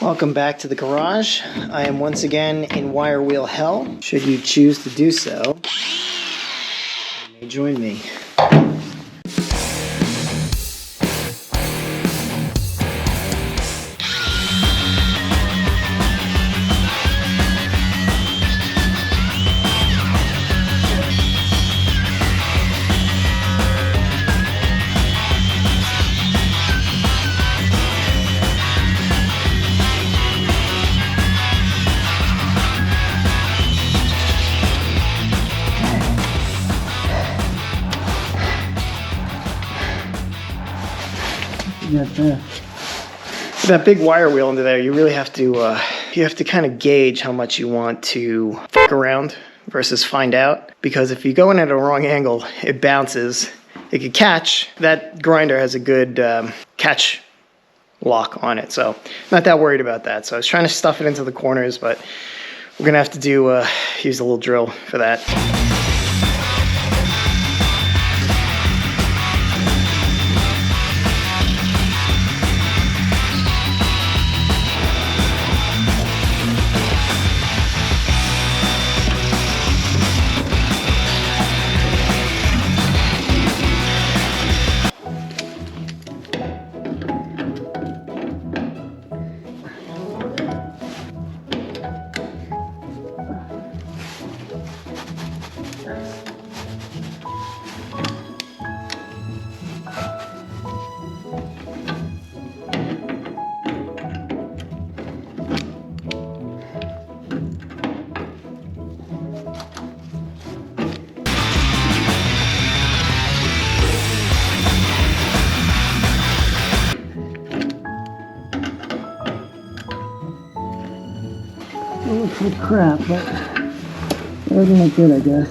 Welcome back to the garage. I am once again in wire wheel hell. Should you choose to do so, you may join me. That big wire wheel under there, you really have to kind of gauge how much you want to fuck around versus find out, because if you go in at a wrong angle, it bounces. It could catch. That grinder has a good catch lock on it, so not that worried about that. So I was trying to stuff it into the corners, but we're gonna have to use a little drill for that. It looks like crap, but it doesn't look good, I guess.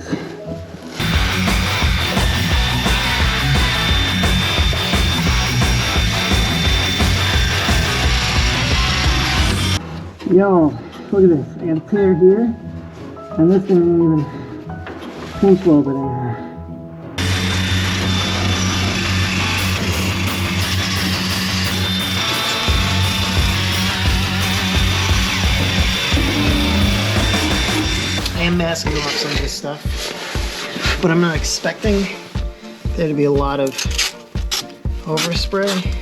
Yo, look at this. I got a tear here, and this thing ain't even pinch welded in here. I am masking off some of this stuff, but I'm not expecting there to be a lot of overspray.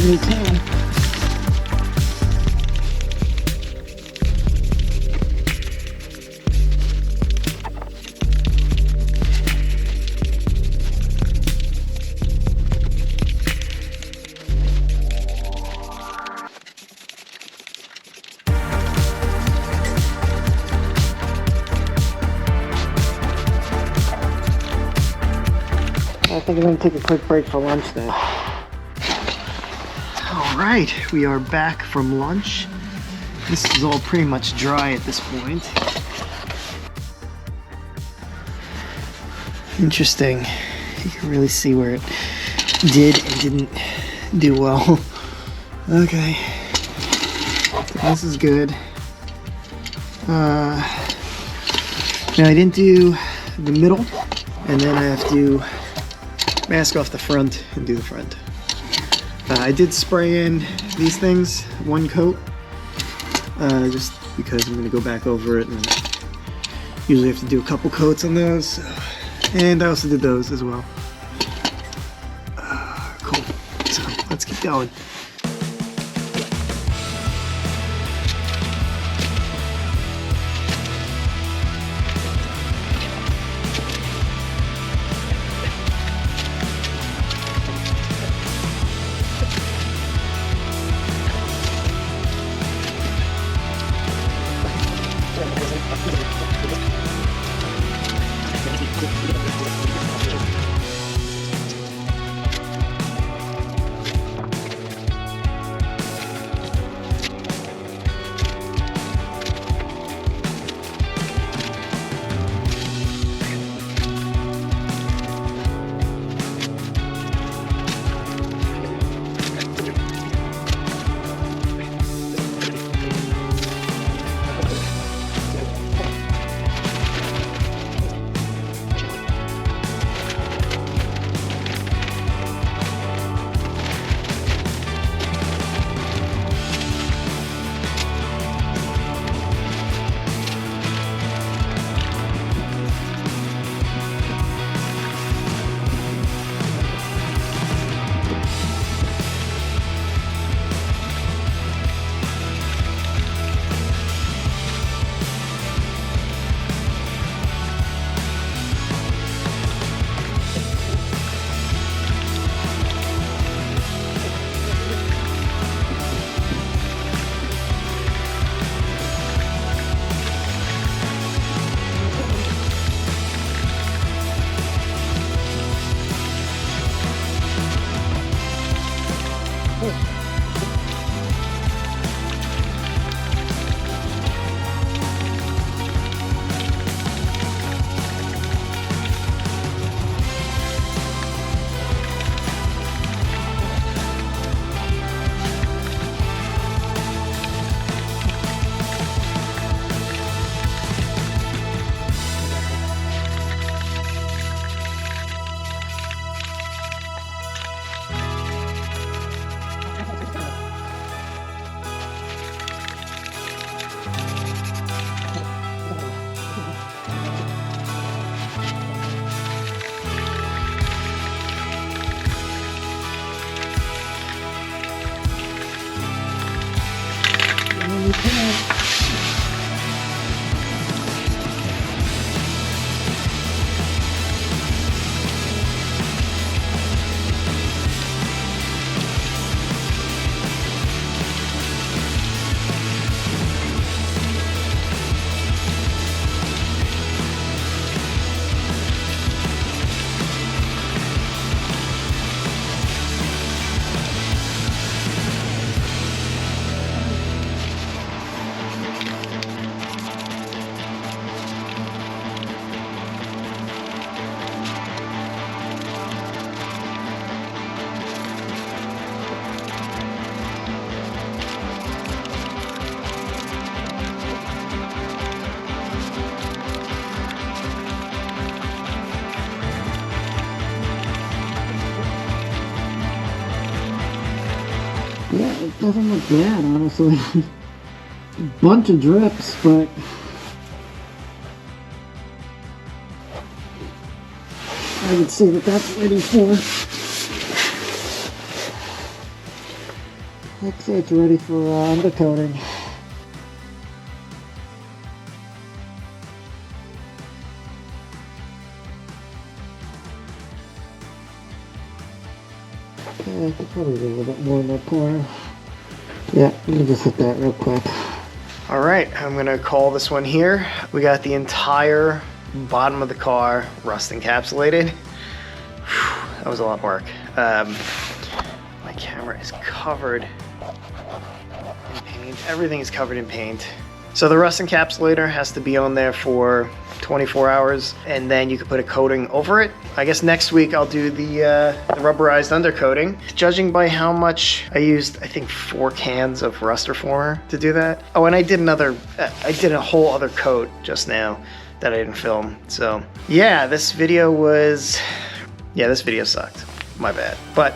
in his hand. I think I'm going to take a quick break for lunch then. Alright, we are back from lunch. This is all pretty much dry at this point. Interesting. You can really see where it did and didn't do well. Okay. This is good. Now I didn't do the middle, and then I have to mask off the front and do the front. I did spray in these things, one coat, just because I'm going to go back over it, and usually have to do a couple coats on those. And I also did those as well. Cool. So let's keep going. Yeah, it doesn't look bad, honestly. A bunch of drips, but I would say that that's ready for Let's say it's ready for undercoating. Yeah, I could probably do a little bit more in that corner. Yeah, let me just hit that real quick. All right, I'm gonna call this one here. We got the entire bottom of the car rust encapsulated. Whew, that was a lot of work. My camera is covered in paint. Everything is covered in paint. So the rust encapsulator has to be on there for 24 hours, and then you can put a coating over it. I guess next week I'll do the rubberized undercoating. Judging by how much I used, I think 4 cans of rust reformer to do that. Oh, and I did a whole other coat just now that I didn't film. So yeah, this video sucked. My bad. But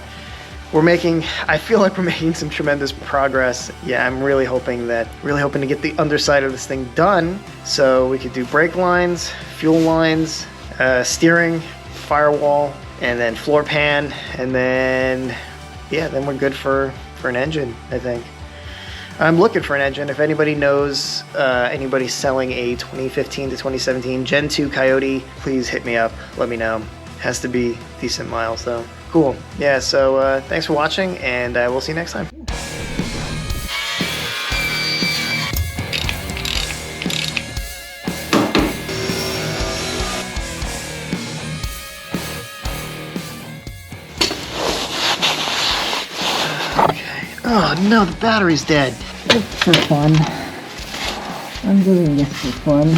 I feel like we're making some tremendous progress. Yeah, I'm really hoping to get the underside of this thing done so we could do brake lines, fuel lines, steering, firewall, and then floor pan, and then we're good for an engine, I think. I'm looking for an engine. If anybody knows anybody selling a 2015 to 2017 Gen 2 Coyote, please hit me up, let me know. Has to be decent miles though. Cool. Yeah, so thanks for watching, and we'll see you next time. Okay. Oh no, the battery's dead. Just for fun. I'm doing this for fun.